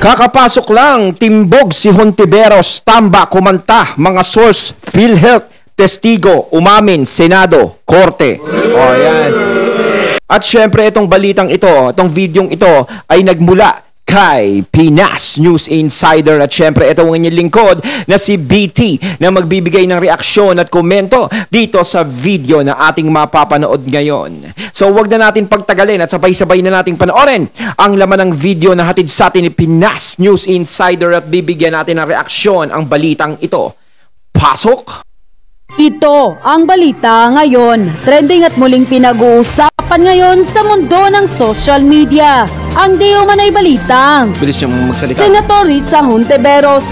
Kakapasok lang, timbog si Hontiveros, tamba, kumanta, mga source, PhilHealth, testigo, umamin, Senado, Korte. O yan. At syempre itong balitang ito, itong videong ito ay nagmula kay Pinas News Insider at syempre ito ang inyong lingkod na si BT na magbibigay ng reaksyon at komento dito sa video na ating mapapanood ngayon. So wag na natin pagtagalin at sabay-sabay na nating panoorin ang laman ng video na hatid sa atin ni Pinas News Insider at bibigyan natin ng reaksyon ang balitang ito. Pasok! Ito ang balita ngayon. Trending at muling pinag-uusapan ngayon sa mundo ng social media. Ang di umanay balitang Bilis yung magsalita. Senator Risa Hontiveros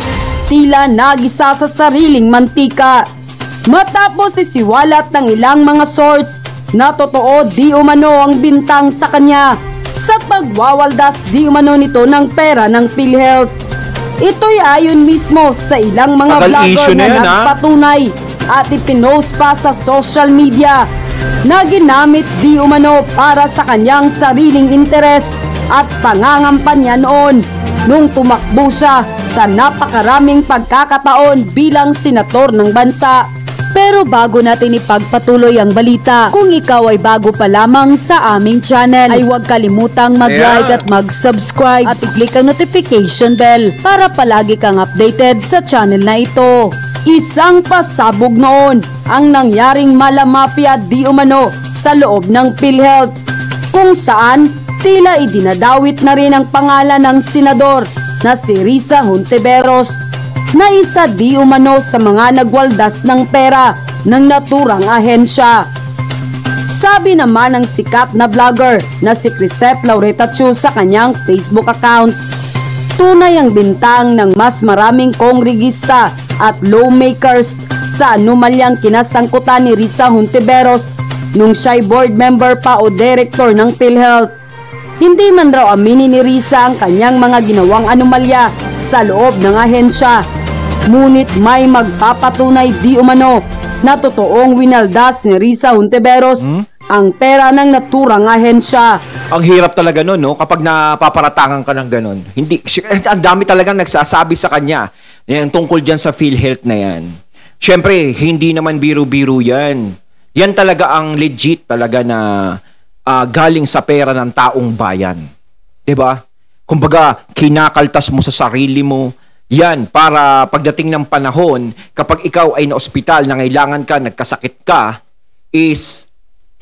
tila nagisa sa sariling mantika matapos isiwalat ng ilang mga source na totoo di umano ang bintang sa kanya sa pagwawaldas di umano nito ng pera ng PhilHealth. Ito'y ayon mismo sa ilang mga vlogger na nagpatunay at ipinost pa sa social media na ginamit di umano para sa kanyang sariling interes at pangangampanya noon nung tumakbo siya sa napakaraming pagkakataon bilang senator ng bansa. Pero bago natin ipagpatuloy ang balita, kung ikaw ay bago pa lamang sa aming channel, ay huwag kalimutang mag-like at mag-subscribe at i-click ang notification bell para palagi kang updated sa channel na ito. Isang pasabog noon ang nangyaring malamafia di umano sa loob ng PhilHealth kung saan tila idinadawit na rin ang pangalan ng senador na si Risa Hontiveros na isa di umano sa mga nagwaldas ng pera ng naturang ahensya. Sabi naman ng sikat na vlogger na si Crisette Lauretachu sa kanyang Facebook account, tunay ang bintang ng mas maraming kongregista at lawmakers sa anomalyang kinasangkutan ni Risa Hontiveros nung siya'y board member pa o director ng PhilHealth. Hindi man raw aminin ni Risa ang kanyang mga ginawang anomalya sa loob ng ahensya, ngunit may magpapatunay di umano na totoong winaldas ni Risa Hontiveros ang pera ng naturang ahensya. Ang hirap talaga nun, no? Kapag napaparatangan ka ng ganun. Hindi, ang dami talagang nagsasabi sa kanya yan, tungkol dyan sa PhilHealth na yan. Siyempre, hindi naman biro-biro yan. Yan talaga ang legit talaga na galing sa pera ng taong bayan. 'Di ba? Kumbaga, kinakaltas mo sa sarili mo. Yan, para pagdating ng panahon, kapag ikaw ay na-ospital, nangailangan ka, nagkasakit ka, is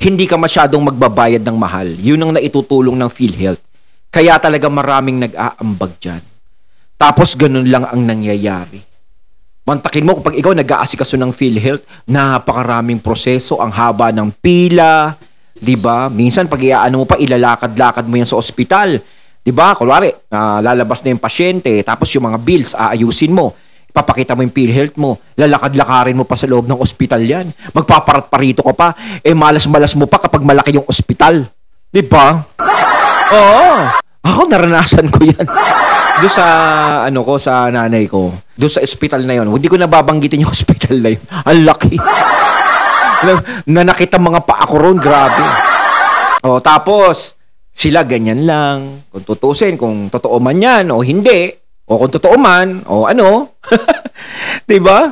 hindi ka masyadong magbabayad ng mahal. Yun ang naitutulong ng PhilHealth. Kaya talaga maraming nag-aambag dyan. Tapos ganun lang ang nangyayari. Mantakin mo kapag ikaw nag-aasikaso ng PhilHealth, napakaraming proseso, ang haba ng pila, 'di ba? Minsan pag iaano mo pa, ilalakad-lakad mo yan sa ospital. 'Di ba? Kunwari, lalabas na yung pasyente, tapos yung mga bills aayusin mo. Ipapakita mo yung PhilHealth mo, lalakad-lakarin mo pa sa loob ng ospital yan. Magpaparat-parito ka pa, malas-malas mo pa kapag malaki yung ospital. 'Di ba? Oo. Ako naranasan ko yan. Doon sa sa nanay ko, doon sa ospital na yon. Hindi ko nababanggitin yung ospital na yun. Ang laki. Na nakita mga paa ko ron, grabe. O, tapos, sila ganyan lang. Kung tutusin, kung totoo man yan o hindi, o kung totoo man, o ano. Diba?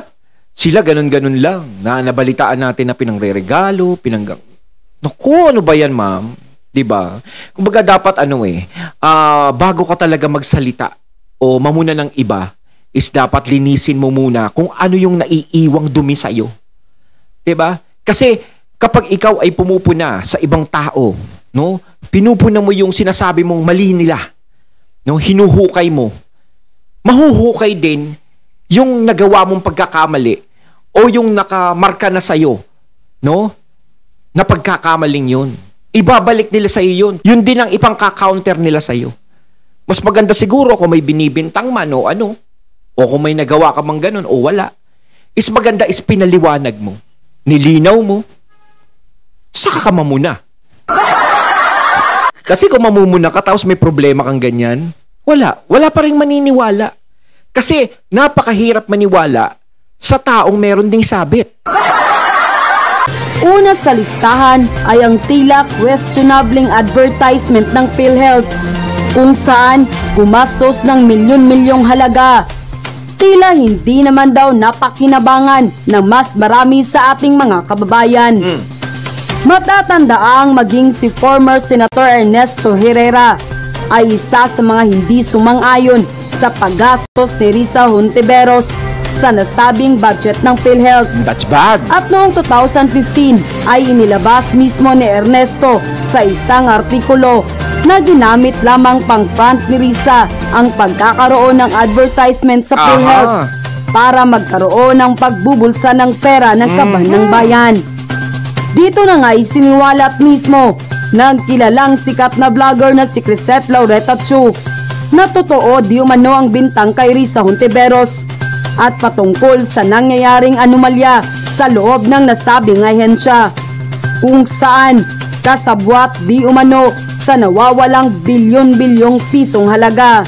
Sila ganun-ganun lang. Na nabalitaan natin na pinangre-regalo, Naku, ano ba yan, ma'am? Diba? Kumbaga dapat bago ka talaga magsalita o mamuna ng iba, is dapat linisin mo muna kung ano yung naiiwang dumi sa'yo. Diba? Kasi kapag ikaw ay pumupuna sa ibang tao, no, pinupuna mo yung sinasabi mong mali nila, no, hinuhukay mo, mahuhukay din yung nagawa mong pagkakamali o yung nakamarka na sa'yo, no, na pagkakamaling yun. Ibabalik nila sa iyo yun. Yun din ang ipang-counter nila sa iyo. Mas maganda siguro kung may binibintang man o ano, o kung may nagawa ka mang ganun o wala. Is maganda is pinaliwanag mo, nilinaw mo, saka ka mamuna. Kasi kung mamumuna ka tapos may problema kang ganyan, wala pa rin maniniwala. Kasi napakahirap maniwala sa taong meron ding sabit. Una sa listahan ay ang tila questionabling advertisement ng PhilHealth kung saan gumastos ng milyon-milyong halaga. Tila hindi naman daw napakinabangan ng mas marami sa ating mga kababayan. Matatandaang maging si former Senator Ernesto Herrera ay isa sa mga hindi sumang-ayon sa paggastos ni Risa Hontiveros sa nasabing budget ng PhilHealth. That's bad. At noong 2015 ay inilabas mismo ni Ernesto sa isang artikulo na ginamit lamang pang front ni Risa ang pagkakaroon ng advertisement sa PhilHealth para magkaroon ng pagbubulsa ng pera ng kaban ng bayan. Dito na nga isiniwalat mismo ng kilalang sikat na vlogger na si Crisette Laureta Chu na totoo di umano ang bintang kay Risa Hontiveros at patungkol sa nangyayaring anomalya sa loob ng nasabing ahensya kung saan kasabwat di umano sa nawawalang bilyon-bilyong pisong halaga.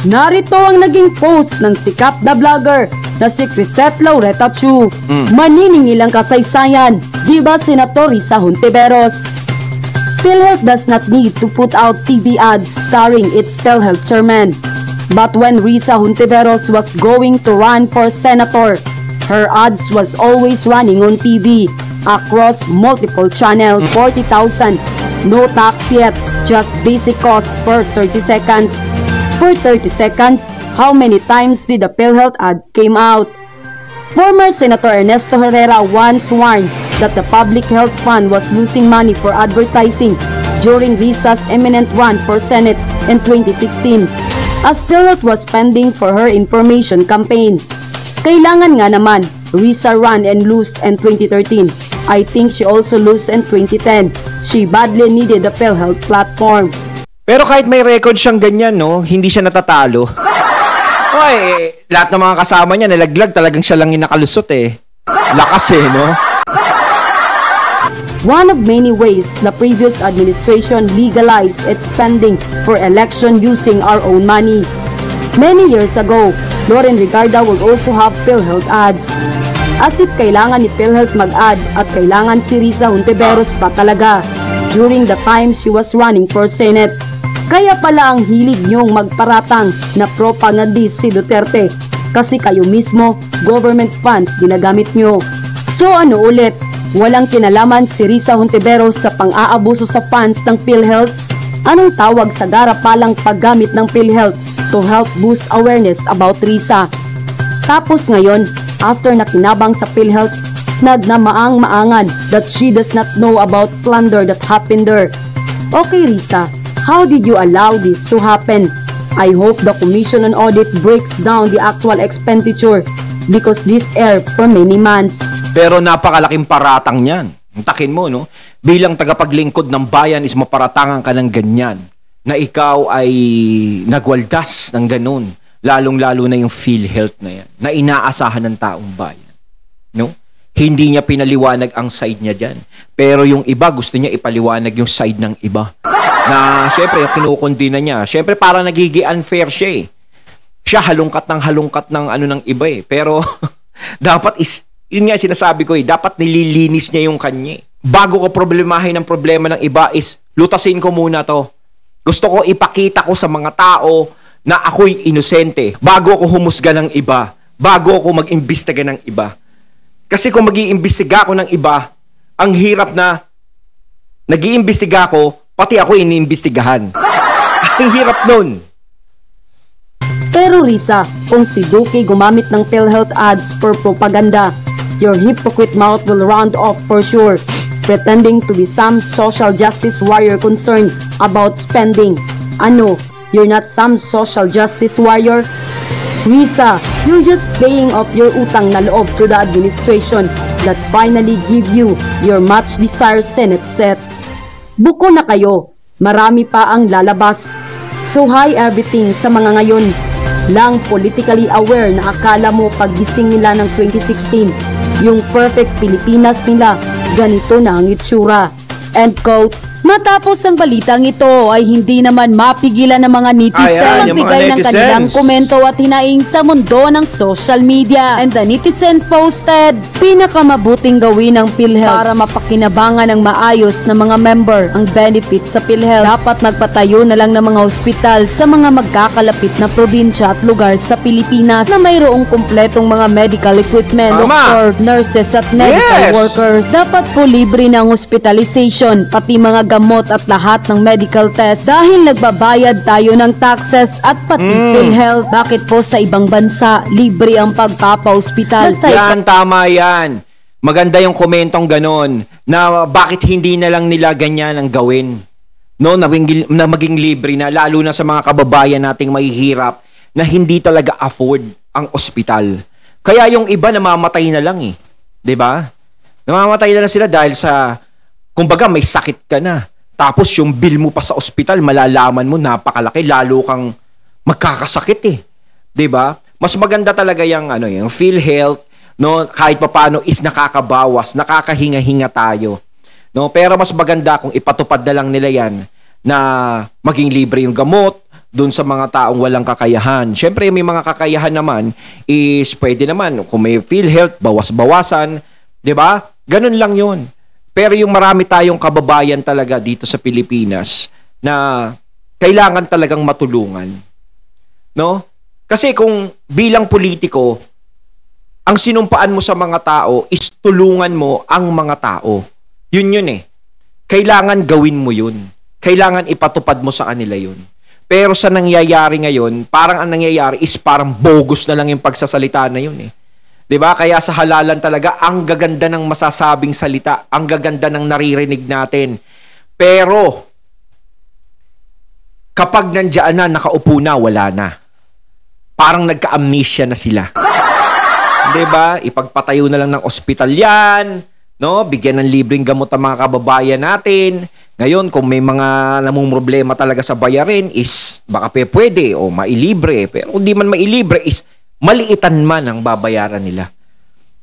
Narito ang naging post ng sikat na vlogger na si Crisette Laureta Chu. Maniningil ang kasaysayan, di ba Senator Risa Hontiveros? PhilHealth does not need to put out TV ads starring its PhilHealth chairman. But when Risa Hontiveros was going to run for senator, her ads was always running on TV across multiple channels. 40,000, no tax yet, just basic cost per 30 seconds. For 30 seconds, how many times did the PhilHealth ad came out? Former Senator Ernesto Herrera once warned that the Public Health Fund was losing money for advertising during Risa's imminent run for Senate in 2016 as PhilHealth was spending for her information campaign. Kailangan nga naman, Risa ran and lost in 2013. I think she also lost in 2010. She badly needed the PhilHealth platform. Pero kahit may record siyang ganyan, no, hindi siya natatalo. Oy, lahat ng mga kasama niya nalaglag, talagang siya lang yung nakalusot eh. Lakas eh, no? One of many ways the previous administration legalized its spending for election using our own money. Many years ago, Loren Regarda would also have PhilHealth ads. As if kailangan ni PhilHealth mag-ad at kailangan si Risa Hontiveros pa talaga during the time she was running for Senate. Kaya pala ang hilig niyong magparatang na propagandist si Duterte kasi kayo mismo government funds ginagamit niyo. So ano ulit? Walang kinalaman si Risa Hontiveros sa pang-aabuso sa funds ng PhilHealth? Anong tawag sa garapalang paggamit ng PhilHealth to help boost awareness about Risa? Tapos ngayon, after nakinabang sa PhilHealth, nagmamaang-maangan that she does not know about plunder that happened there. Okay Risa, how did you allow this to happen? I hope the Commission on Audit breaks down the actual expenditure because this aired for many months. Pero napakalaking paratang niyan. Takin mo, no? Bilang tagapaglingkod ng bayan is maparatangan ka ng ganyan na ikaw ay nagwaldas ng ganun. Lalong-lalo na yung PhilHealth na yan, na inaasahan ng taong bayan. No? Hindi niya pinaliwanag ang side niya dyan. Pero yung iba, gusto niya ipaliwanag yung side ng iba. Na, syempre, yung kinukundina niya. Syempre, parang nagiging unfair siya eh. Siya halungkat ng ano ng iba eh. Pero, dapat yun nga sinasabi ko eh, dapat nililinis niya yung kanya. Bago ko problemahin ang problema ng iba is, lutasin ko muna to. Gusto ko ipakita ko sa mga tao na ako'y inosente. Bago ako humusga ng iba. Bago ako mag-imbestiga ng iba. Kasi kung mag-iimbestiga ako ng iba, ang hirap na nag-iimbestiga ako, pati ako iniimbestigahan. Ang hirap nun. Pero Risa, kung si Duque gumamit ng PhilHealth ads for propaganda, your hypocrite mouth will round off for sure, pretending to be some social justice warrior concerned about spending. Ano, you're not some social justice warrior? Risa, you're just paying off your utang na loob to the administration that finally give you your much-desired Senate set. Buko na kayo, marami pa ang lalabas. So hi everything sa mga ngayon lang politically aware na akala mo paggising nila ng 2016, yung perfect Pilipinas nila, ganito na ang itsura. End quote. Matapos ang balitang ito ay hindi naman mapigilan ng mga netizen magbigay ng kanilang komento at hinaing sa mundo ng social media. And the netizen posted, pinakamabuting gawin ng PhilHealth para mapakinabangan ng maayos ng mga member ang benefit sa PhilHealth. Dapat magpatayo na lang ng mga ospital sa mga magkakalapit na probinsya at lugar sa Pilipinas na mayroong kumpletong mga medical equipment, doctors, nurses at medical workers. Dapat po libre ng hospitalization, pati mga gamot at lahat ng medical test dahil nagbabayad tayo ng taxes at pati PhilHealth. Bakit po sa ibang bansa libre ang pagpapa-hospital? Yan, tama yan. Maganda yung komentong ganon na bakit hindi na lang nila ganyan ang gawin. No, na maging libre na, lalo na sa mga kababayan nating mahihirap na hindi talaga afford ang ospital. Kaya yung iba namamatay na lang eh. 'Di ba? Namamatay na lang sila dahil sa, kumbaga may sakit ka na. Tapos yung bill mo pa sa ospital, malalaman mo napakalaki, lalo kang magkakasakit eh. 'Di ba? Mas maganda talaga yung PhilHealth, no, kahit papaano is nakakabawas, nakakahinga-hinga tayo. No, pero mas maganda kung ipatupad na lang nila 'yan na maging libre yung gamot doon sa mga taong walang kakayahan. Syempre may mga kakayahan naman is pwede naman kung may PhilHealth, bawas-bawasan, 'di ba? Ganun lang 'yun. Pero yung marami tayong kababayan talaga dito sa Pilipinas na kailangan talagang matulungan. No? Kasi kung bilang politiko, ang sinumpaan mo sa mga tao is tulungan mo ang mga tao. Yun eh. Kailangan gawin mo yun. Kailangan ipatupad mo sa kanila yun. Pero sa nangyayari ngayon, parang ang nangyayari is parang bogus na lang yung pagsasalita na yun eh. 'Di ba? Kaya sa halalan talaga, ang gaganda ng masasabing salita, ang gaganda ng naririnig natin. Pero kapag nandiyan na, nakaupo na, wala na. Parang nagka-amnesia na sila. 'Di ba? Ipagpatayo na lang ng ospital 'yan, no? Bigyan ng libreng gamot ang mga kababayan natin. Ngayon, kung may mga namumroblema talaga sa bayarin is baka pwede o mailibre. Pero kung di man mailibre is maliitan man ang babayaran nila.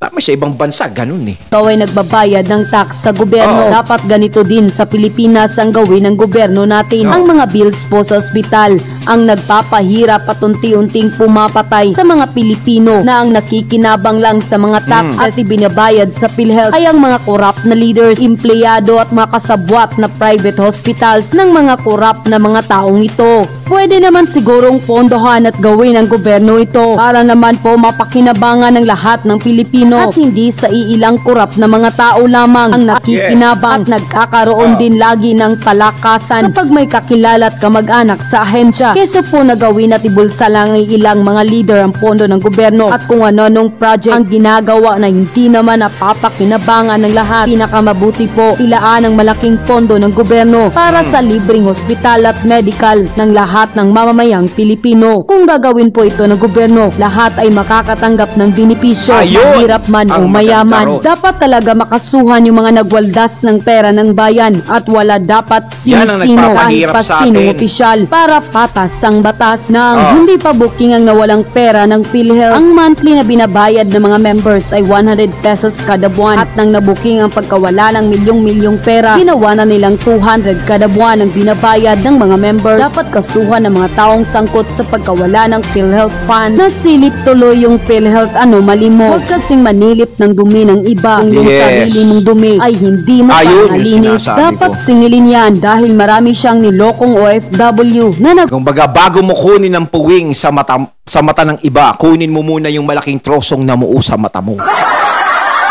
Tama, sa ibang bansa, ganun eh. Ikaw ay nagbabayad ng tax sa gobyerno. Dapat ganito din sa Pilipinas ang gawin ng gobyerno natin. Ang mga bills po sa ospital ang nagpapahirap at unti-unting pumapatay sa mga Pilipino na ang nakikinabang lang sa mga tax at ibinabayad sa PhilHealth ay ang mga corrupt na leaders, empleyado at mga kasabwat na private hospitals ng mga corrupt na mga taong ito. Pwede naman sigurong pondohan at gawin ng gobyerno ito para naman po mapakinabangan ng lahat ng Pilipino at hindi sa iilang korap na mga tao lamang ang nakikinabang at nagkakaroon din lagi ng palakasan kapag may kakilala at kamag-anak sa ahensya. Keso po na gawin at ibulsa lang ng ilang mga leader ang pondo ng gobyerno at kung ano-anong project ang ginagawa na hindi naman napapakinabangan ng lahat. Pinakamabuti po ilaan ang malaking pondo ng gobyerno para sa libreng hospital at medical ng lahat ng mamamayang Pilipino. Kung gagawin po ito ng gobyerno, lahat ay makakatanggap ng benepisyo. Mahirap man o mayaman, dapat talaga makasuhan yung mga nagwaldas ng pera ng bayan at wala dapat sino-sino kahit pa sinong opisyal para patas ang batas ng hindi pa booking ang nawalang pera ng PhilHealth. Ang monthly na binabayad ng mga members ay 100 pesos kada buwan at nang nabuking ang pagkawala ng milyong-milyong pera, ginawa na nilang 200 kada buwan ang binabayad ng mga members. Dapat kasuhan ng mga taong sangkot sa pagkawala ng PhilHealth fund. Nasilip tuloy yung PhilHealth anomaly mo. Huwag kasing manilip ng dumi ng iba. Kung yung sarili mong dumi ay hindi mo panalinis, dapat singilin yan dahil marami siyang nilokong OFW na kumbaga, bago mo kunin ang puwing sa mata ng iba, kunin mo muna yung malaking trosong namuo sa mata mo.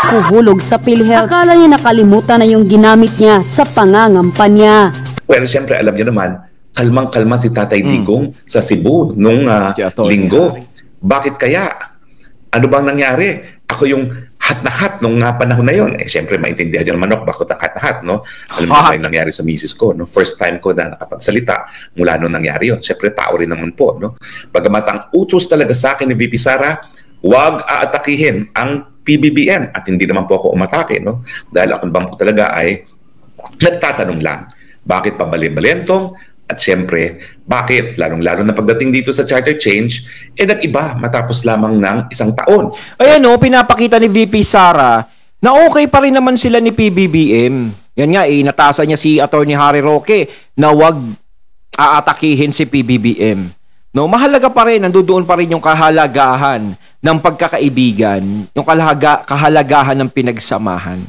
Kuhulog sa PhilHealth. Akala niya nakalimutan na yung ginamit niya sa pangangampanya. Well, siyempre, alam niyo naman, kalmang-kalma si Tatay Digong sa Cebu nung linggo. Bakit kaya? Ano bang nangyari? Ako yung hat na hat nung panahon na yon. Siyempre, maintindihan nyo naman ako bakit ang hat na hat, no? Alam mo ba yung nangyari sa misis ko, no? First time ko na nakapagsalita mula nung nangyari yon. Siyempre, tao rin naman po, no? Bagamat ang utos talaga sa akin ni VP Sara, huwag aatakihin ang PBBM at hindi naman po ako umatake, no? Dahil ako naman po talaga ay nagtatanong lang, bakit pabali-balentong? At siyempre, bakit? Lalong-lalo na pagdating dito sa charter change, nag-iba matapos lamang ng isang taon. Ayan o, pinapakita ni VP Sara na okay pa rin naman sila ni PBBM. Yan nga, inatasan niya si Attorney Harry Roque na wag aatakihin si PBBM. No, mahalaga pa rin, nandoon pa rin yung kahalagahan ng pagkakaibigan, yung kahalagahan ng pinagsamahan.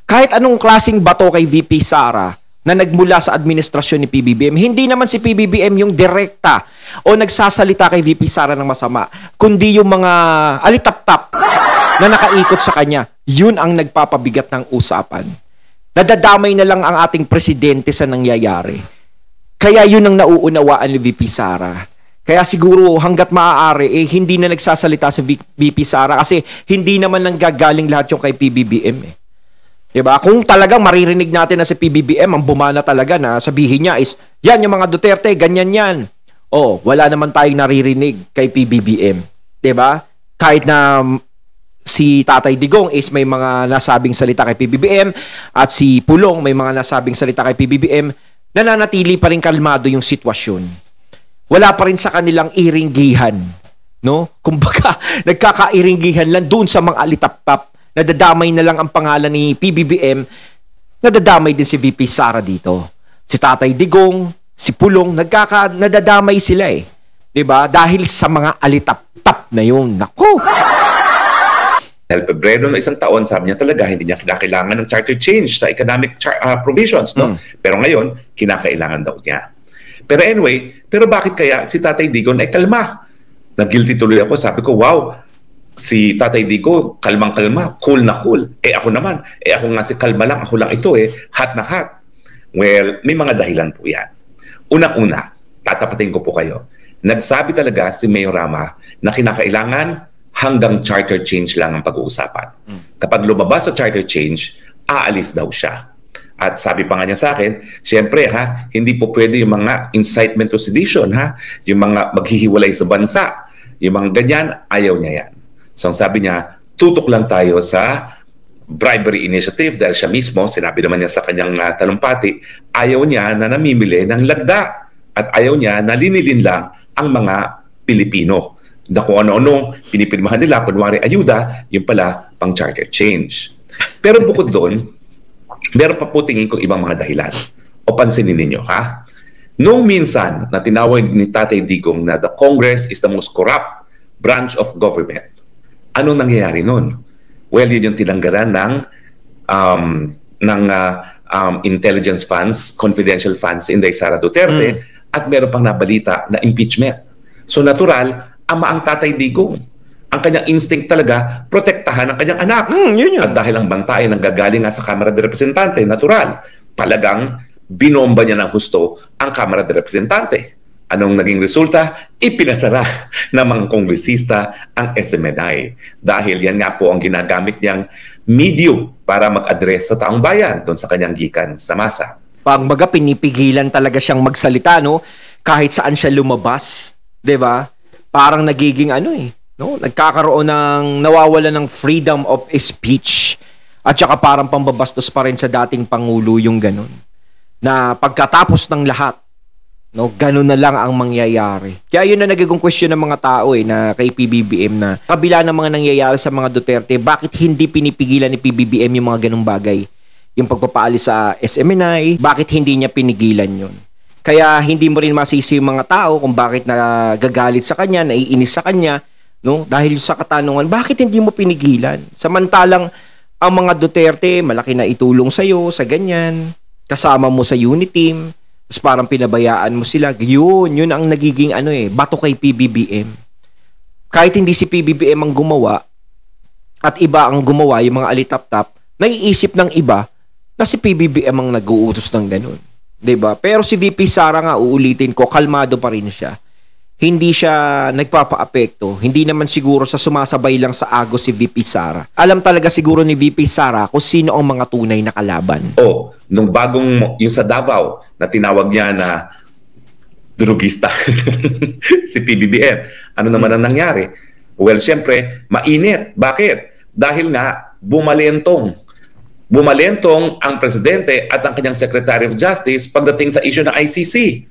Kahit anong klaseng bato kay VP Sara na nagmula sa administrasyon ni PBBM, hindi naman si PBBM yung direkta o nagsasalita kay VP Sara ng masama, kundi yung mga alitap-tap na nakaikot sa kanya. Yun ang nagpapabigat ng usapan. Nadadamay na lang ang ating presidente sa nangyayari. Kaya yun ang nauunawaan ni VP Sara. Kaya siguro hanggat maaari, hindi na nagsasalita si VP Sara kasi hindi naman nanggagaling lahat yung kay PBBM. Diba? Kung talagang maririnig natin na si PBBM, ang bumana talaga na sabihin niya is, yan yung mga Duterte, ganyan yan. Wala naman tayong naririnig kay PBBM. Diba? Kahit na si Tatay Digong is may mga nasabing salita kay PBBM at si Pulong may mga nasabing salita kay PBBM, nananatili pa rin kalmado yung sitwasyon. Wala pa rin sa kanilang iringgihan, no? Kumbaga, nagkakairinggihan lang doon sa mga alitap-tap. Nadadamay na lang ang pangalan ni PBBM, nadadamay din si VP Sara dito. Si Tatay Digong, si Pulong, nadadamay sila eh. 'Di ba? Dahil sa mga alitap-tap na yun. Naku! Pebrero ng isang taon, sabi niya talaga, hindi niya kinakailangan ng charter change sa economic provisions, no? Pero ngayon, kinakailangan daw niya. Pero anyway, pero bakit kaya si Tatay Digong ay kalma? Nag-guilty tuloy ako, sabi ko, wow, si Tatay Digong, kalmang-kalma, cool na cool. Ako naman, ako nga si kalma lang, ako lang ito hot na hot. Well, may mga dahilan po yan. Unang-una, tatapatin ko po kayo, nagsabi talaga si Mayor Rama na kinakailangan hanggang charter change lang ang pag-uusapan. Kapag lumabas sa charter change, aalis daw siya. At sabi pa nga niya sa akin, siyempre hindi po pwede yung mga incitement to sedition, yung mga maghihiwalay sa bansa, yung mga ganyan, ayaw niya yan. So ang sabi niya, tutok lang tayo sa bribery initiative dahil siya mismo, sinabi naman niya sa kanyang talumpati, ayaw niya na namimili ng lagda at ayaw niya na linilin lang ang mga Pilipino. Na kung ano-ano, pinipirmahan nila, kunwari ayuda, yung pala pang charter change. Pero bukod doon, meron pa po tingin kong ibang mga dahilan. O pansinin ninyo, Noong minsan na tinawag ni Tatay Digong na the Congress is the most corrupt branch of government, anong nangyayari nun? Well, yun yung tinanggalan ng intelligence funds, confidential funds in Sara Duterte, at meron pang nabalita na impeachment. So natural, ama ang Tatay Digong. Ang kanyang instinct talaga, protektahan ang kanyang anak. Yun. At dahil ang bantayan ng gagaling nga sa Kamara de Representante, natural, talagang binomba niya ng husto ang Kamara de Representante. Anong naging resulta? Ipinasara ng mga kongresista ang SMNI. Dahil yan nga po ang ginagamit niyang medium para mag-address sa taong bayan doon sa kanyang gikan sa masa. Pagbaga, pinipigilan talaga siyang magsalita, no? Kahit saan siya lumabas. 'Di ba? Parang nagiging no? Nagkakaroon ng nawawala ng freedom of speech. At saka parang pambabastos pa rin sa dating Pangulo yung ganun. Na pagkatapos ng lahat, no, ganun na lang ang mangyayari. Kaya yun na nagiging question ng mga tao na kay PBBM na kabila ng mga nangyayari sa mga Duterte, bakit hindi pinipigilan ni PBBM yung mga ganung bagay? Yung pagpapaalis sa SMNI, bakit hindi niya pinigilan yun? Kaya hindi mo rin masisi yung mga tao kung bakit nagagalit sa kanya, naiinis sa kanya, no? Dahil sa katanungan, bakit hindi mo pinigilan? Samantalang ang mga Duterte, malaki na itulong sa'yo, sa ganyan, kasama mo sa unit team, tapos parang pinabayaan mo sila. Yun ang nagiging bato kay PBBM. Kahit hindi si PBBM ang gumawa, at iba ang gumawa, yung mga alitap-tap, naiisip ng iba na si PBBM ang nag-uutos ng ganun. 'Di ba? Pero si VP Sara nga, uulitin ko, kalmado pa rin siya. Hindi siya nagpapa-apekto. Hindi naman siguro sa sumasabay lang sa agos si VP Sara. Alam talaga siguro ni VP Sara kung sino ang mga tunay na kalaban. Nung bagong, yung sa Davao, na tinawag niya na drugista, si PBBM. Ano naman ang nangyari? Well, siyempre, mainit. Bakit? Dahil nga, bumalentong ang presidente at ang kanyang Secretary of Justice pagdating sa issue ng ICC.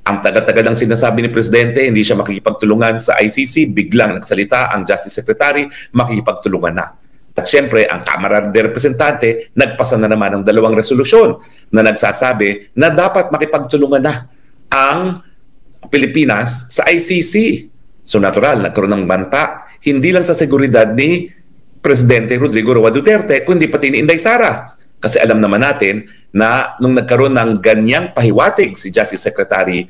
Ang tagal-tagal ng sinasabi ni Presidente, hindi siya makikipagtulungan sa ICC, biglang nagsalita ang Justice Secretary, makikipagtulungan na. At siyempre, ang Kamara de Representante, nagpasa na naman ng 2 resolusyon na nagsasabi na dapat makipagtulungan na ang Pilipinas sa ICC. So natural, nagkaroon ng banta, hindi lang sa seguridad ni Presidente Rodrigo Roa Duterte, kundi pati ni Inday Sara. Kasi alam naman natin na nung nagkaroon ng ganyang pahiwatig si Justice Secretary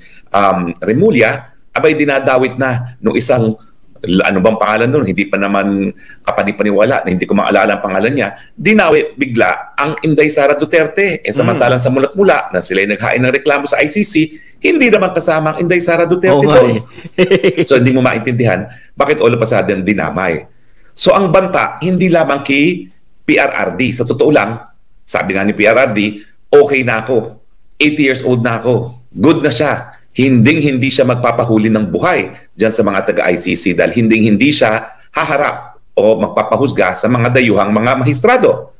Remulla, abay dinadawit na nung isang, ano bang pangalan doon, hindi pa naman kapanipaniwala, na hindi ko maalala ang pangalan niya, dinawit bigla ang Inday Sara Duterte. Samantalang sa mulat-mula na sila naghain ng reklamo sa ICC, hindi naman kasama ang Inday Sara Duterte doon. So hindi mo maintindihan bakit all of a sudden dinamay. So ang banta, hindi lamang kay PRRD. Sa totoo lang, sabi nga ni PRRD, okay na ako. 80 years old na ako. Good na siya. Hindi siya magpapahuli ng buhay dyan sa mga taga-ICC dahil hindi siya haharap o magpapahusga sa mga dayuhang mga mahistrado.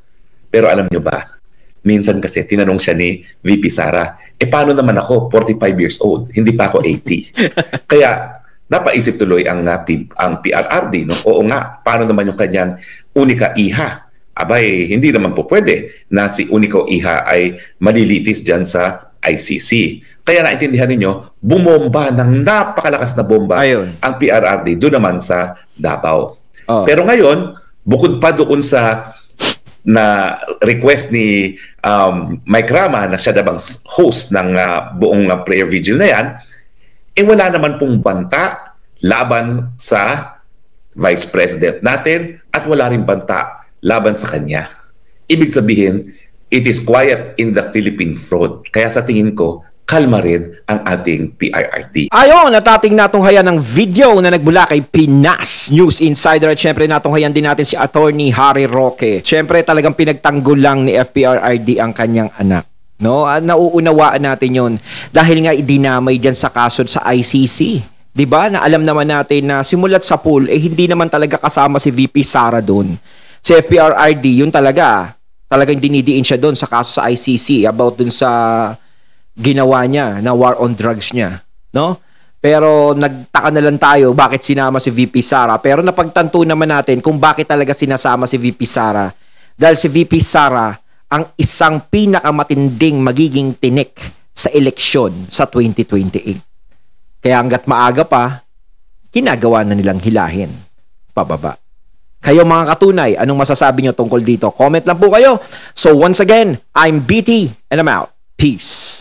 Pero alam nyo ba, minsan kasi tinanong siya ni VP Sara, paano naman ako, 45 years old, hindi pa ako 80. Kaya napaisip tuloy ang PRRD, no? Oo nga, paano naman yung kanyang unika iha? Abay, hindi naman po pwede na si Unico Iha ay malilitis dyan sa ICC. Kaya naintindihan ninyo, bumomba ng napakalakas na bomba ang PRRD doon naman sa Davao. Pero ngayon, bukod pa doon sa na request ni Mike Rama na siya dabang host ng buong prayer vigil na yan, wala naman pong banta laban sa Vice President natin at wala rin banta laban sa kanya. Ibig sabihin, it is quiet in the Philippine front. Kaya sa tingin ko, kalma rin ang ating PRRD. Ayon, natating natunghayan ng video na nagbula kay Pinas News Insider at syempre natunghayan din natin si Attorney Harry Roque. Syempre talagang pinagtanggol lang ni FPRRD ang kanyang anak. No? Nauunawaan natin yon dahil nga idinamay dyan sa kaso sa ICC. 'Di ba? Na alam naman natin na simulat sa pool hindi naman talaga kasama si VP Sara doon. Si FPRRD, yun talagang dinidiin siya doon sa kaso sa ICC about doon sa ginawa niya na war on drugs niya, no? Pero nagtaka na lang tayo bakit sinama si VP Sara. Pero napagtanto naman natin kung bakit talaga sinasama si VP Sara. Dahil si VP Sara ang isang pinakamatinding magiging tinik sa eleksyon sa 2028. Kaya hanggat maaga pa, ginagawa na nilang hilahin pababa. Kayo mga katunay, anong masasabi nyo tungkol dito? Comment lang po kayo. So once again, I'm BT and I'm out. Peace.